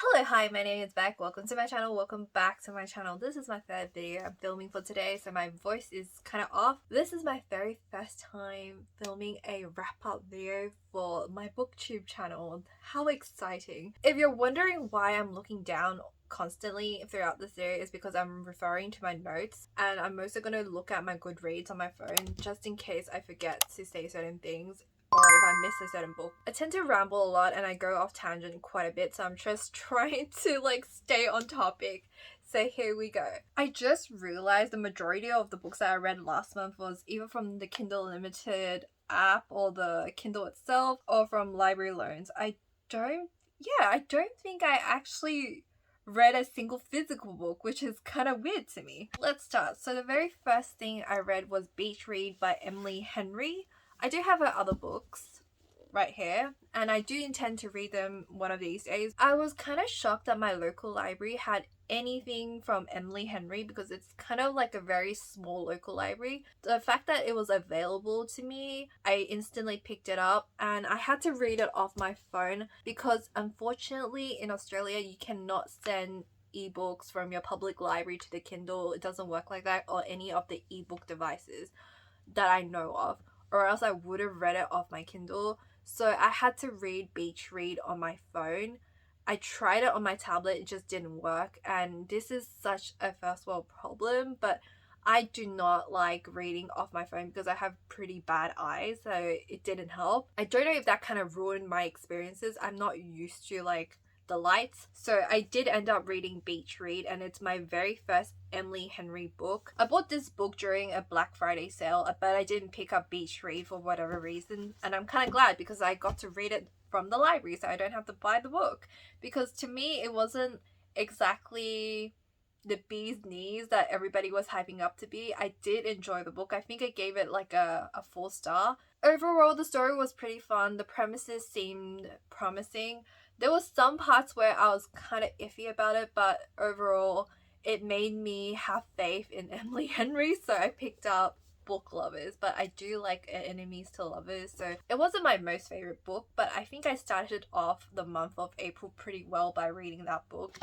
Hello, hi, my name is Beck. Welcome to my channel. Welcome back to my channel. This is my third video I'm filming for today, so my voice is kind of off. This is my very first time filming a wrap-up video for my booktube channel. How exciting. If you're wondering why I'm looking down constantly throughout this video, is because I'm referring to my notes, and I'm also going to look at my Goodreads on my phone just in case I forget to say certain things or if I miss a certain book. I tend to ramble a lot and I go off tangent quite a bit, so I'm just trying to stay on topic. So here we go. I just realized the majority of the books that I read last month was either from the Kindle Unlimited app or the Kindle itself or from library loans. I don't think I actually read a single physical book, which is kind of weird to me. Let's start. So the very first thing I read was Beach Read by Emily Henry. I do have her other books right here, and I do intend to read them one of these days. I was kind of shocked that my local library had anything from Emily Henry because it's kind of like a very small local library. The fact that it was available to me, I instantly picked it up, and I had to read it off my phone because unfortunately in Australia you cannot send ebooks from your public library to the Kindle. It doesn't work like that, or any of the ebook devices that I know of, or else I would have read it off my Kindle. So I had to read Beach Read on my phone. I tried it on my tablet, it just didn't work, and this is such a first world problem, but I do not like reading off my phone because I have pretty bad eyes, so it didn't help. I don't know if that kind of ruined my experiences. I'm not used to the lights. So I did end up reading Beach Read, and it's my very first Emily Henry book. I bought this book during a Black Friday sale, but I didn't pick up Beach Read for whatever reason, and I'm kind of glad because I got to read it from the library, so I don't have to buy the book, because to me it wasn't exactly the bee's knees that everybody was hyping up to be. I did enjoy the book. I think I gave it a 4-star. Overall, the story was pretty fun. The premises seemed promising. There was some parts where I was kind of iffy about it, but overall it made me have faith in Emily Henry, so I picked up Book Lovers. But I do like Enemies to Lovers, so it wasn't my most favorite book, but I think I started off the month of April pretty well by reading that book,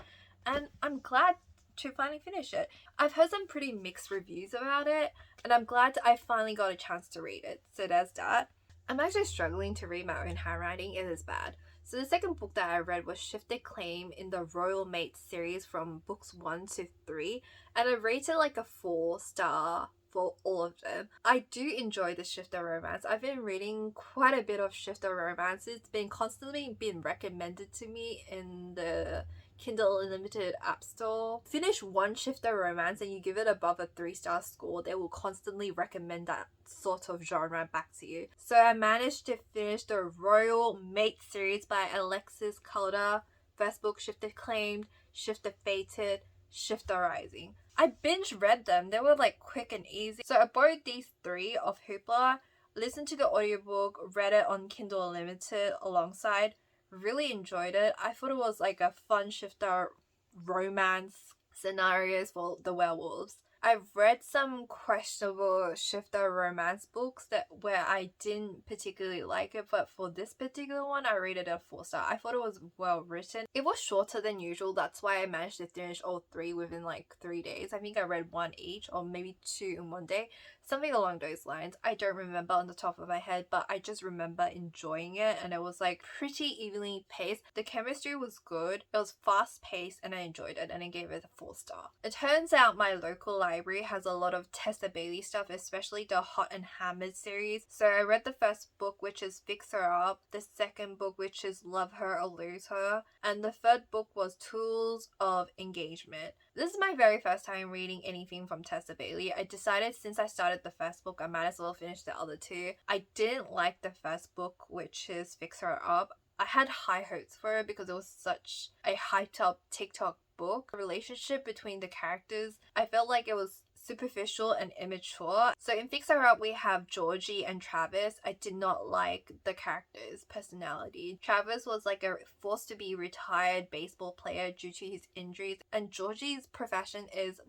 and I'm glad to finally finish it. I've heard some pretty mixed reviews about it, and I'm glad I finally got a chance to read it, so there's that. I'm actually struggling to read my own handwriting. It is bad. So the second book that I read was Shifted Claim in the Royal Mates series from books 1 to 3, and I rated a 4-star for all of them. I do enjoy the shifter romance. I've been reading quite a bit of shifter romance. It's been constantly being recommended to me in the Kindle Unlimited App Store. Finish one shifter romance and you give it above a 3-star score, they will constantly recommend that sort of genre back to you. So I managed to finish the Royal Mate series by Alexis Calder. First book, Shifter Claimed, Shifter Fated, Shifter Rising. I binge read them. They were quick and easy. So I borrowed these 3 of Hoopla, listened to the audiobook, read it on Kindle Unlimited alongside. Really enjoyed it. I thought it was a fun shifter romance scenarios for the werewolves. I've read some questionable shifter romance books where I didn't particularly like it, but for this particular one I rated it a 4-star. I thought it was well written. It was shorter than usual, that's why I managed to finish all 3 within 3 days. I think I read 1 each, or maybe 2 in 1 day, something along those lines. I don't remember on the top of my head, but I just remember enjoying it, and it was pretty evenly paced. The chemistry was good, it was fast paced, and I enjoyed it, and I gave it a 4-star. It turns out my local library has a lot of Tessa Bailey stuff, especially the Hot and Hammered series. So I read the first book, which is Fix Her Up, the second book, which is Love Her or Lose Her, and the third book was Tools of Engagement. This is my very first time reading anything from Tessa Bailey. I decided since I started the first book, I might as well finish the other 2. I didn't like the first book, which is Fix Her Up. I had high hopes for it because it was such a hyped up TikTok book. The relationship between the characters, I felt like it was superficial and immature. So in Fix Her Up we have Georgie and Travis. I did not like the characters' personality. Travis was a forced to be retired baseball player due to his injuries, and Georgie's profession is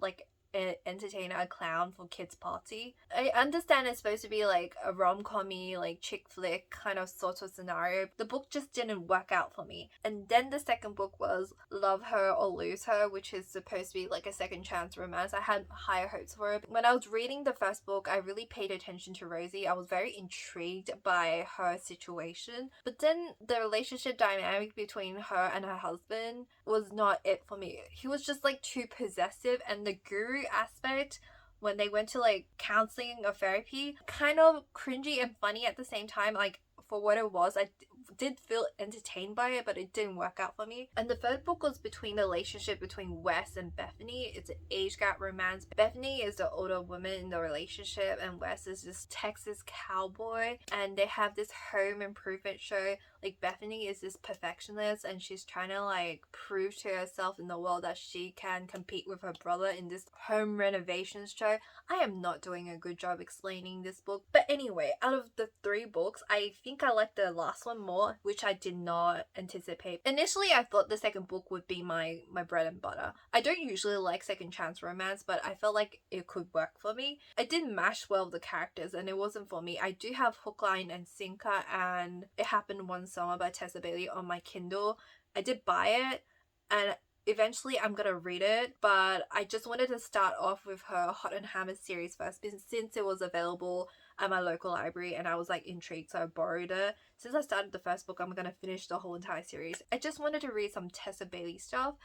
entertainer, a clown for kids party. I understand it's supposed to be like a rom-commy, like chick flick kind of sort of scenario. The book just didn't work out for me. And then the second book was Love Her or Lose Her, which is supposed to be like a second chance romance. I had higher hopes for it. When I was reading the first book, I really paid attention to Rosie. I was very intrigued by her situation. But then the relationship dynamic between her and her husband was not it for me. He was just like too possessive, and the guru aspect when they went to like counseling or therapy, kind of cringy and funny at the same time. Like, for what it was, I did feel entertained by it, but it didn't work out for me. And the third book was between the relationship between Wes and Bethany. It's an age gap romance. Bethany is the older woman in the relationship, and Wes is this Texas cowboy, and they have this home improvement show. Like, Bethany is this perfectionist, and she's trying to like prove to herself in the world that she can compete with her brother in this home renovations show. I am not doing a good job explaining this book, but anyway, out of the 3 books, I think I liked the last one more, which I did not anticipate. Initially, I thought the second book would be my bread and butter. I don't usually like second chance romance, but I felt like it could work for me. It didn't mash well with the characters, and it wasn't for me. I do have Hook, Line and Sinker and It Happened One Summer by Tessa Bailey on my Kindle. I did buy it, and eventually I'm gonna read it, but I just wanted to start off with her Hot and Hammered series first, since it was available at my local library and I was like intrigued, so I borrowed it. Since I started the first book, I'm gonna finish the whole entire series. I just wanted to read some Tessa Bailey stuff,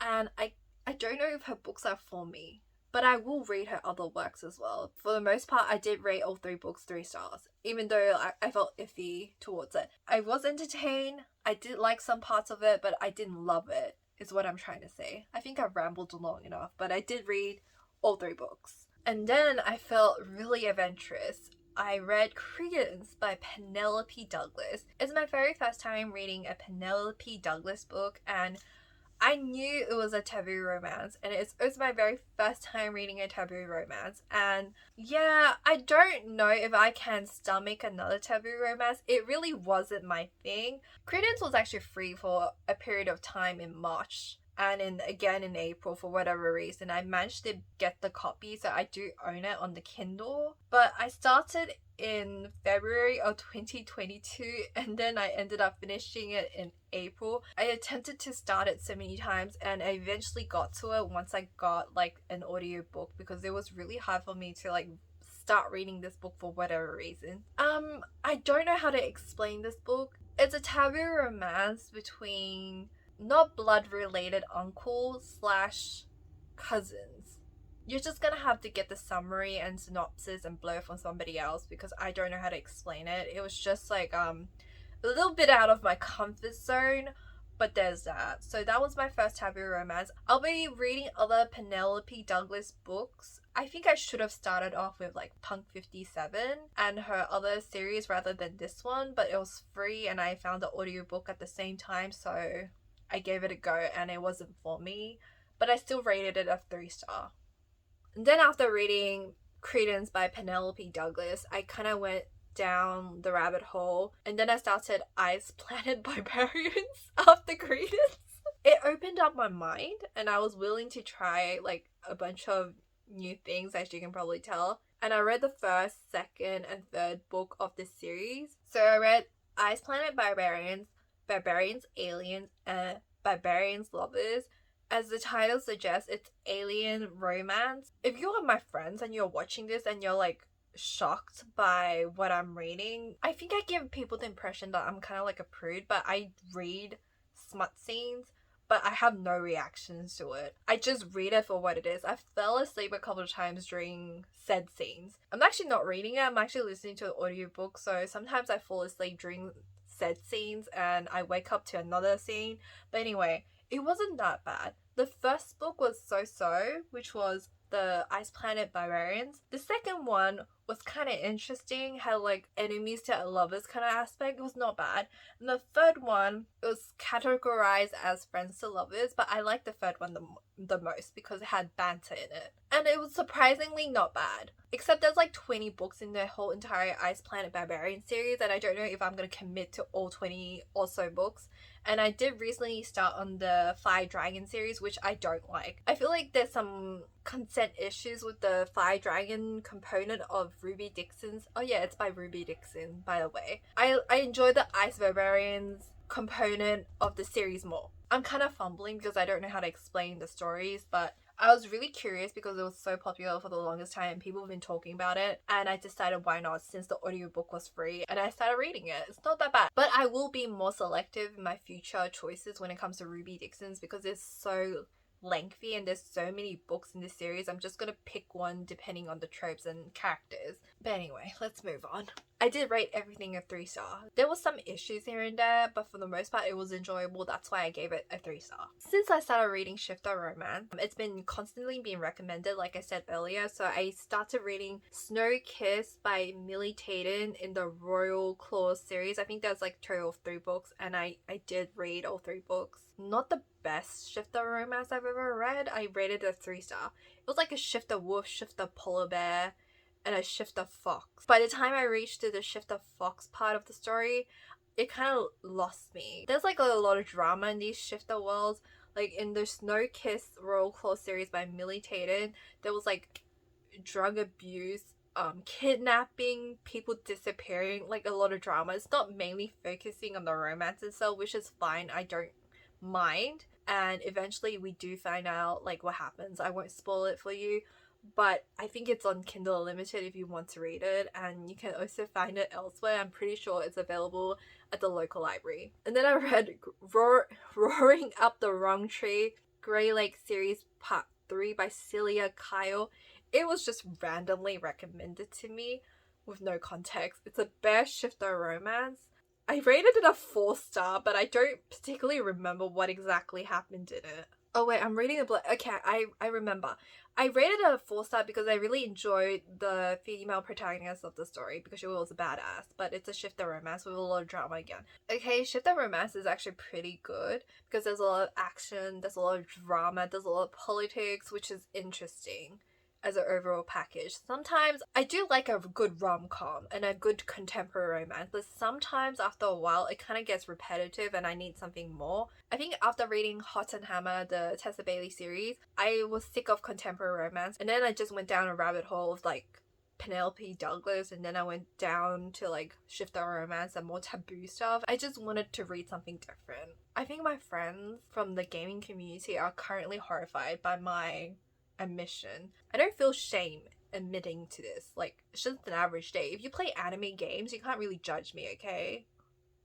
and I don't know if her books are for me, but I will read her other works as well. For the most part, I did rate all 3 books 3 stars, even though I felt iffy towards it. I was entertained, I did like some parts of it, but I didn't love it, is what I'm trying to say. I think I've rambled long enough, but I did read all 3 books. And then I felt really adventurous. I read Credence by Penelope Douglas. It's my very first time reading a Penelope Douglas book, and I knew it was a taboo romance, and it was my very first time reading a taboo romance. And yeah, I don't know if I can stomach another taboo romance. It really wasn't my thing. Credence was actually free for a period of time in March and again in April for whatever reason. I managed to get the copy, so I do own it on the Kindle. But I started in February of 2022, and then I ended up finishing it in April. I attempted to start it so many times, and I eventually got to it once I got like an audiobook, because it was really hard for me to like start reading this book for whatever reason. I don't know how to explain this book. It's a taboo romance between not blood related uncles / cousins. You're just gonna have to get the summary and synopsis and blow from somebody else, because I don't know how to explain it. It was just like a little bit out of my comfort zone, but there's that. So that was my first taboo romance. I'll be reading other Penelope Douglas books. I think I should have started off with like Punk 57 and her other series rather than this one, but it was free and I found the audiobook at the same time, so I gave it a go and it wasn't for me, but I still rated it a 3-star. And then after reading Credence by Penelope Douglas, I kind of went down the rabbit hole, and then I started Ice Planet Barbarians after Credence. It opened up my mind, and I was willing to try like a bunch of new things, as you can probably tell. And I read the first, second, and third book of this series. So I read Ice Planet Barbarians, Barbarians Aliens, and Barbarians Lovers. As the title suggests, it's alien romance. If you are my friends and you're watching this and you're like shocked by what I'm reading, I think I give people the impression that I'm kind of like a prude, but I read smut scenes, but I have no reactions to it. I just read it for what it is. I fell asleep a couple of times during said scenes. I'm actually not reading it, I'm actually listening to an audiobook, so sometimes I fall asleep during said scenes and I wake up to another scene. But anyway, it wasn't that bad. The first book was so-so, which was the Ice Planet Barbarians. The second one was kind of interesting, had like enemies to lovers kind of aspect. It was not bad. And the third one, it was categorized as friends to lovers, but I liked the third one the most because it had banter in it. And it was surprisingly not bad. Except there's like 20 books in the whole entire Ice Planet Barbarian series, and I don't know if I'm going to commit to all 20 or so books. And I did recently start on the Fire Dragon series, which I don't like. I feel like there's some consent issues with the Fire Dragon component of Ruby Dixon's. Oh yeah, it's by Ruby Dixon, by the way. I enjoy the Ice Barbarians component of the series more. I'm kind of fumbling because I don't know how to explain the stories, but I was really curious because it was so popular for the longest time and people have been talking about it, and I decided why not, since the audiobook was free, and I started reading it. It's not that bad, but I will be more selective in my future choices when it comes to Ruby Dixon's because it's so lengthy and there's so many books in this series. I'm just gonna pick one depending on the tropes and characters. But anyway, let's move on. I did rate everything a 3-star. There was some issues here and there, but for the most part it was enjoyable. That's why I gave it a 3-star. Since I started reading Shifter Romance, it's been constantly being recommended, like I said earlier. So I started reading Snow Kiss by Millie Taden in the Royal Claws series. I think there's like a total of 3 books, and I did read all 3 books. Not the best Shifter romance I've ever read. I rated it a 3-star. It was like a Shifter wolf, Shifter polar bear, and a Shifter fox. By the time I reached to the Shifter fox part of the story, it kind of lost me. There's like a lot of drama in these Shifter worlds. Like in the Snow Kiss Royal Claw series by Millie Taden, there was like drug abuse, kidnapping, people disappearing, like a lot of drama. It's not mainly focusing on the romance itself, which is fine. I don't mind, and eventually we do find out like what happens. I won't spoil it for you, but I think it's on Kindle Unlimited if you want to read it, and you can also find it elsewhere. I'm pretty sure it's available at the local library. And then I read Roaring Up the Wrong Tree, Grey Lake series part 3 by CELIA Kyle. It was just randomly recommended to me with no context. It's a bear shifter romance. I rated it a 4-star, but I don't particularly remember what exactly happened in it. Oh wait, I'm reading the okay, I remember. I rated it a 4-star because I really enjoyed the female protagonist of the story because she was a badass, but it's a shifter romance with a lot of drama again. Okay, shifter romance is actually pretty good because there's a lot of action, there's a lot of drama, there's a lot of politics, which is interesting as an overall package. Sometimes I do like a good rom-com and a good contemporary romance, but sometimes after a while it kind of gets repetitive and I need something more. I think after reading Hot and Hammer, the Tessa Bailey series, I was sick of contemporary romance, and then I just went down a rabbit hole of like Penelope Douglas, and then I went down to like shifter romance and more taboo stuff. I just wanted to read something different. I think my friends from the gaming community are currently horrified by my admission. I don't feel shame admitting to this. Like, it's just an average day. If you play anime games, you can't really judge me, okay?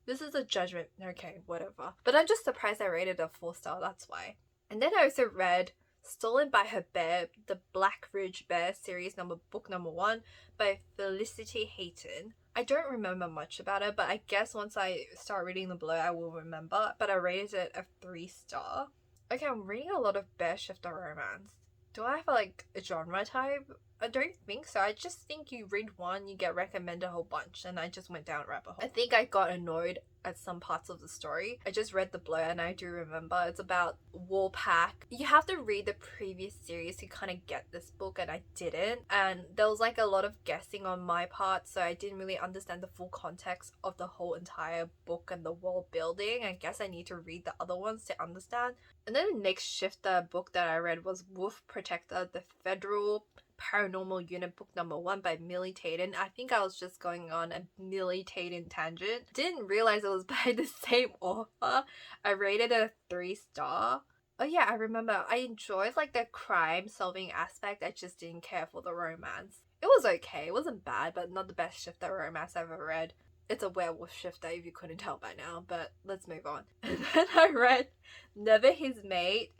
This is a judgment. Okay, whatever. But I'm just surprised I rated a 4-star, that's why. And then I also read Stolen by Her Bear, the Black Ridge Bear series book number 1 by Felicity HEATON. I don't remember much about it, but I guess once I start reading the below, I will remember. But I rated it a 3-star. Okay, I'm reading a lot of bear shifter romance. Do I have like a genre type? I don't think so. I just think you read one, you get recommended a whole bunch, and I just went down a rabbit hole. I think I got annoyed at some parts of the story. I just read the blur and I do remember it's about Warpack. You have to read the previous series to kind of get this book, and I didn't. And there was like a lot of guessing on my part, so I didn't really understand the full context of the whole entire book and the world building. I guess I need to read the other ones to understand. And then the next shifter book that I read was Wolf Protector, the Federal Paranormal Unit book number 1 by Millie Taden. I think I was just going on a Millie Taden tangent. Didn't realize it was by the same author. I rated it a 3-star. Oh yeah, I remember. I enjoyed like the crime solving aspect. I just didn't care for the romance. It was okay. It wasn't bad, but not the best shifter romance I've ever read. It's a werewolf shifter if you couldn't tell by now, but let's move on. And then I read Never His Mate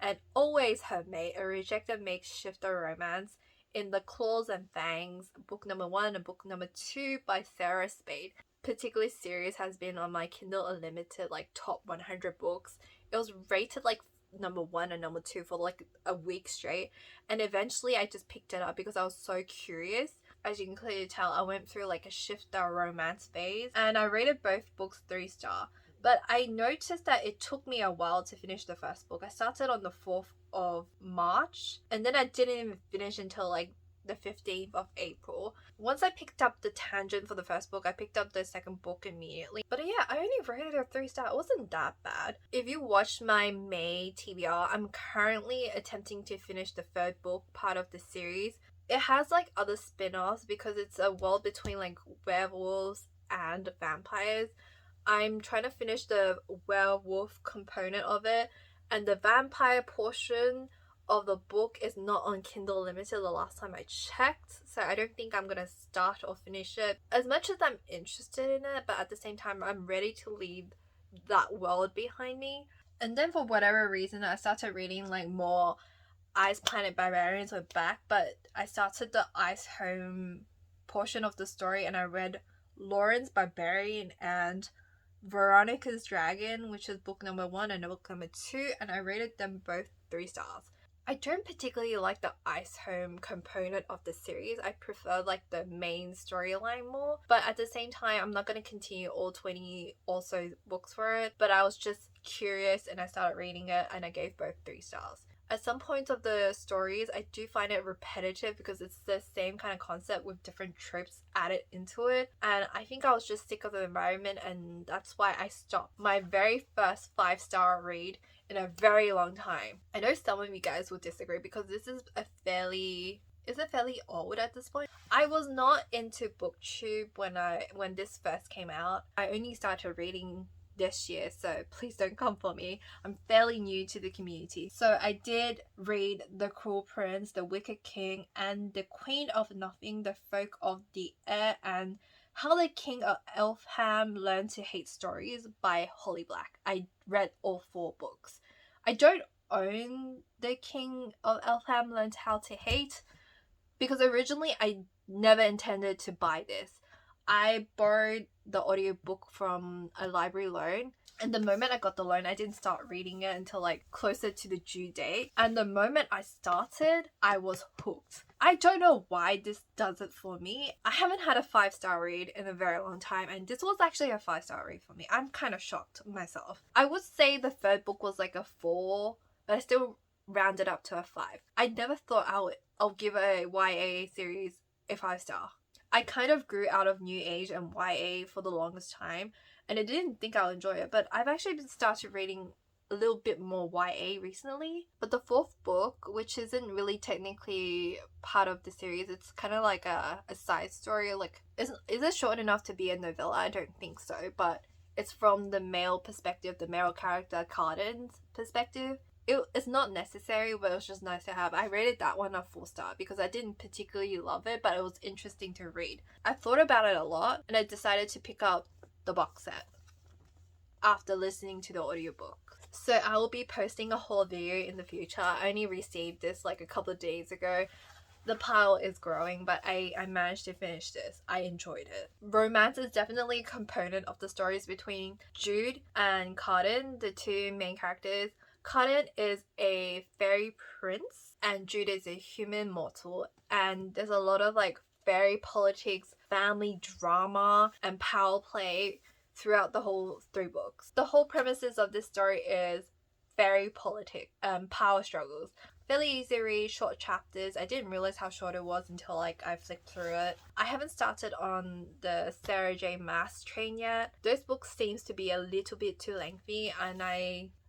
and Always Her Mate, a rejected mate shifter romance in the Claws and Fangs, book number 1 and book number 2 by Sarah Spade. Particular series has been on my Kindle Unlimited like top 100 books. It was rated like number 1 and number 2 for like a week straight, and eventually I just picked it up because I was so curious. As you can clearly tell, I went through like a shifter romance phase, and I rated both books 3-star. But I noticed that it took me a while to finish the first book. I started on the 4th of March, and then I didn't even finish until like the 15th of April. Once I picked up the tangent for the first book, I picked up the second book immediately. But yeah, I only rated it a 3-star. It wasn't that bad. If you watched my May TBR, I'm currently attempting to finish the third book, part of the series. It has like other spin-offs because it's a world between like werewolves and vampires. I'm trying to finish the werewolf component of it, and the vampire portion of the book is not on Kindle Limited the last time I checked, so I don't think I'm gonna start or finish it. As much as I'm interested in it, but at the same time I'm ready to leave that world behind me. And then for whatever reason I started reading like more Ice Planet Barbarians were back, but I started the Ice Home portion of the story and I read Lauren's Barbarian and Veronica's Dragon, which is book number 1 and book number 2, and I rated them both 3 stars. I don't particularly like the Ice Home component of the series. I prefer like the main storyline more, but at the same time I'm not going to continue all 20 also books for it, but I was just curious and I started reading it and I gave both 3 stars. At some points of the stories, I do find it repetitive because it's the same kind of concept with different tropes added into it. And I think I was just sick of the environment, and that's why I stopped my very first 5-star read in a very long time. I know some of you guys will disagree because this is a fairly old at this point. I was not into BookTube when this first came out. I only started reading this year, so please don't come for me. I'm fairly new to the community. So I did read The Cruel Prince, The Wicked King, and The Queen of Nothing, The Folk of the Air, and How the King of Elfham Learned to Hate Stories by Holly Black. I read all 4 books. I don't own The King of Elfham Learned How to Hate because originally I never intended to buy this. I borrowed the audiobook from a library loan, and the moment I got the loan I didn't start reading it until like closer to the due date, and the moment I started I was hooked. I don't know why this does it for me. I haven't had a 5-star read in a very long time, and this was actually a 5-star read for me. I'm kind of shocked myself. I would say the third book was like a 4, but I still rounded up to a 5. I never thought I'll give a YA series a 5-star. I kind of grew out of New Age and YA for the longest time, and I didn't think I'll enjoy it, but I've actually started reading a little bit more YA recently. But the 4th book, which isn't really technically part of the series, it's kind of like a side story. Like, is it short enough to be a novella? I don't think so, but it's from the male perspective, the male character Carden's perspective. It's not necessary, but it was just nice to have. I rated that one a 4-star because I didn't particularly love it, but it was interesting to read. I thought about it a lot and I decided to pick up the box set after listening to the audiobook. So I will be posting a haul video in the future. I only received this like a couple of days ago. The pile is growing, but I managed to finish this. I enjoyed it. Romance is definitely a component of the stories between Jude and Carden, the 2 main characters. Carden is a fairy prince and Jude is a human mortal, and there's a lot of like fairy politics, family drama, and power play throughout the whole 3 books. The whole premises of this story is fairy politics and power struggles. Fairly easy read, short chapters. I didn't realize how short it was until like I flicked through it. I haven't started on the Sarah J Maas train yet. Those books seems to be a little bit too lengthy, and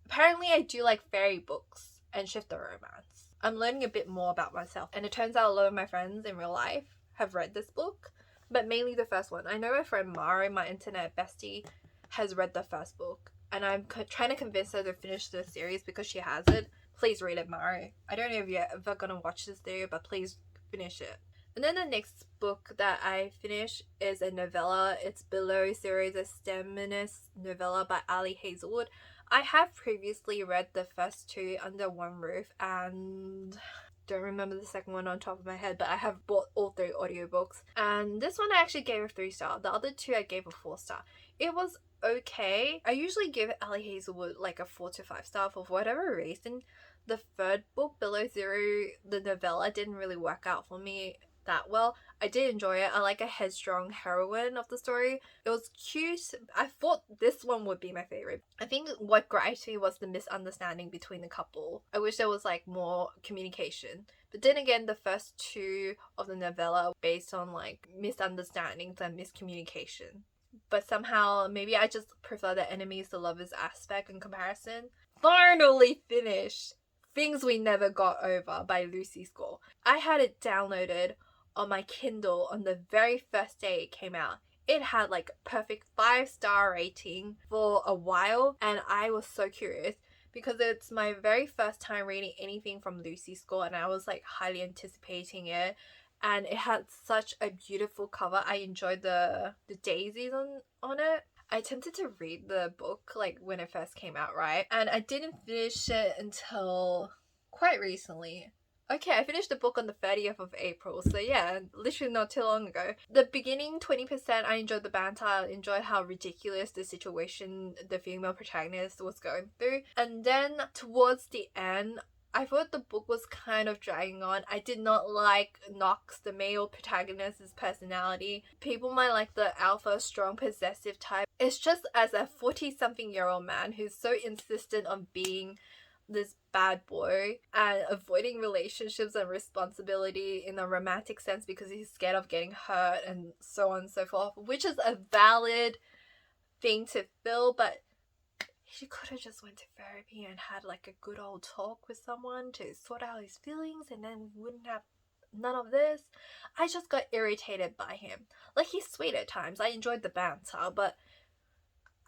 apparently I do like fairy books and shifter romance. I'm learning a bit more about myself, and it turns out a lot of my friends in real life have read this book, but mainly the first one. I know my friend Mara, my internet bestie, has read the first book, and I'm trying to convince her to finish the series because she has it. Please read it, Mara. I don't know if you're ever gonna watch this video, but please finish it. And then the next book that I finished is a novella. It's Below series, a STEMinist novella by Ali Hazelwood. I have previously read the first 2 under one roof and don't remember the second one on top of my head, but I have bought all 3 audiobooks. And this one I actually gave a 3-star. The other 2 I gave a 4-star. It was okay. I usually give Ali Hazelwood like a 4 to 5 star for whatever reason. The third book, Below Zero, the novella, didn't really work out for me. that well. I did enjoy it. I like a headstrong heroine of the story. It was cute. I thought this one would be my favorite. I think what griped me was the misunderstanding between the couple. I wish there was like more communication. But then again, the first two of the novella based on like misunderstandings and miscommunication. But somehow, maybe I just prefer the enemies to lovers aspect in comparison. Finally finished Things We Never Got Over by Lucy Score. I had it downloaded on my Kindle on the very first day it came out. It had like a perfect 5-star rating for a while, and I was so curious because it's my very first time reading anything from Lucy Score, and I was like highly anticipating it. And it had such a beautiful cover. I enjoyed the daisies on it. I attempted to read the book like when it first came out, right? And I didn't finish it until quite recently. Okay, I finished the book on the 30th of April, so yeah, literally not too long ago. The beginning 20%, I enjoyed the banter, I enjoyed how ridiculous the situation the female protagonist was going through. And then towards the end, I thought the book was kind of dragging on. I did not like Knox, the male protagonist's personality. People might like the alpha, strong, possessive type. It's just as a 40-something-year-old man who's so insistent on being this bad boy and avoiding relationships and responsibility in a romantic sense because he's scared of getting hurt and so on and so forth, which is a valid thing to feel, but he could have just went to therapy and had like a good old talk with someone to sort out his feelings, and then we wouldn't have none of this. I just got irritated by him. Like, he's sweet at times. I enjoyed the banter, but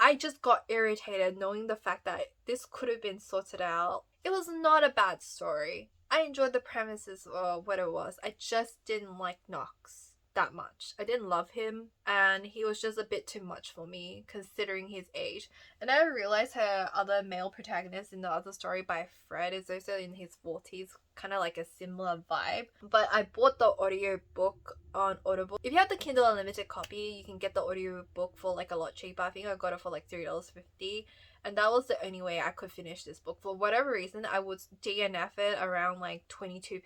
I just got irritated knowing the fact that this could have been sorted out. It was not a bad story. I enjoyed the premises of what it was. I just didn't like Knox that much. I didn't love him, and he was just a bit too much for me considering his age. And I realized her other male protagonist in the other story by Fred is also in his 40s, kind of like a similar vibe. But I bought the audio book on Audible. If you have the Kindle Unlimited copy, you can get the audio book for like a lot cheaper. I think I got it for like $3.50. And that was the only way I could finish this book. For whatever reason, I would DNF it around like 22%.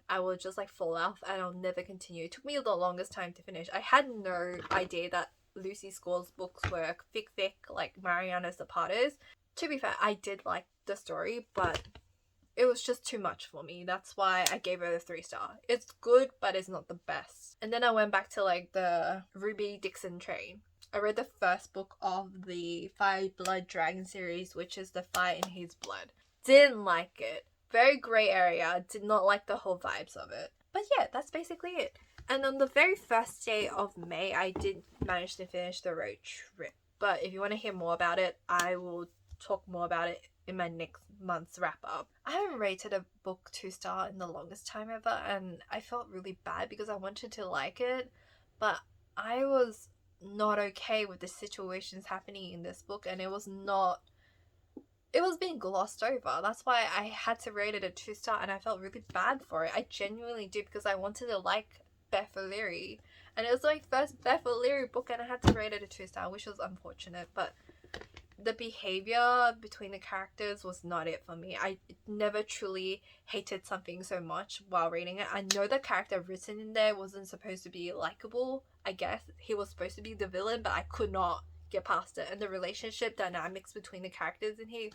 I would just like fall off and I'll never continue. It took me the longest time to finish. I had no idea that Lucy Score's books were thick like Mariana Zapata's. To be fair, I did like the story, but it was just too much for me. That's why I gave it a 3-star. It's good, but it's not the best. And then I went back to like the Ruby Dixon train. I read the first book of the Fire Blood Dragon series, which is The Fire in His Blood. Didn't like it. Very grey area. Did not like the whole vibes of it. But yeah, that's basically it. And on the very first day of May, I did manage to finish the road trip. But if you want to hear more about it, I will talk more about it in my next month's wrap-up. I haven't rated a book 2-star in the longest time ever, and I felt really bad because I wanted to like it, but I was not okay with the situations happening in this book, and it was being glossed over. That's why I had to rate it a 2-star, and I felt really bad for it. I genuinely did, because I wanted to like Beth O'Leary, and it was my first Beth O'Leary book, and I had to rate it a 2-star, which was unfortunate. But the behavior between the characters was not it for me. I never truly hated something so much while reading it. I know the character written in there wasn't supposed to be likable. I guess he was supposed to be the villain, but I could not get past it. And the relationship dynamics between the characters in here,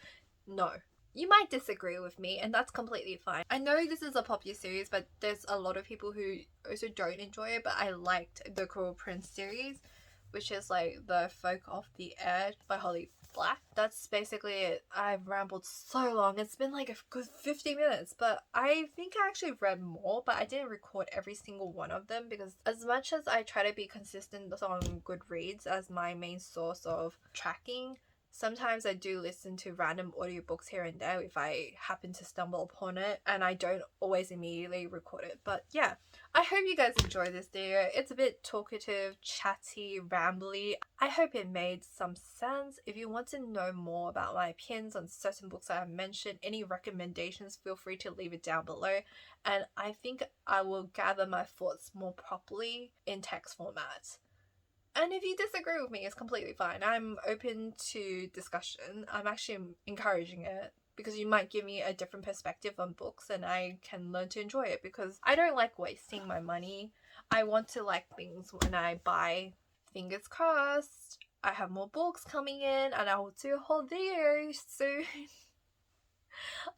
no. You might disagree with me, and that's completely fine. I know this is a popular series, but there's a lot of people who also don't enjoy it, but I liked the Cruel Prince series, which is like The Folk of the Air by Holly Black. That's basically it. I've rambled so long. It's been like a good 50 minutes, but I think I actually read more, but I didn't record every single one of them because as much as I try to be consistent on Goodreads as my main source of tracking, sometimes I do listen to random audiobooks here and there if I happen to stumble upon it, and I don't always immediately record it. But yeah, I hope you guys enjoy this video. It's a bit talkative, chatty, rambly. I hope it made some sense. If you want to know more about my opinions on certain books I have mentioned, any recommendations, feel free to leave it down below, and I think I will gather my thoughts more properly in text format. And if you disagree with me, it's completely fine. I'm open to discussion. I'm actually encouraging it because you might give me a different perspective on books and I can learn to enjoy it, because I don't like wasting my money. I want to like things when I buy. Fingers crossed, I have more books coming in and I will do a whole video soon.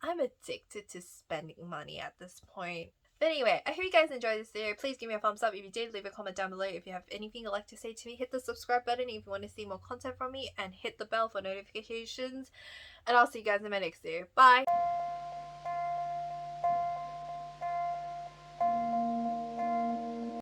I'm addicted to spending money at this point. But anyway, I hope you guys enjoyed this video. Please give me a thumbs up if you did. Leave a comment down below if you have anything you'd like to say to me. Hit the subscribe button if you want to see more content from me, and hit the bell for notifications. And I'll see you guys in my next video. Bye!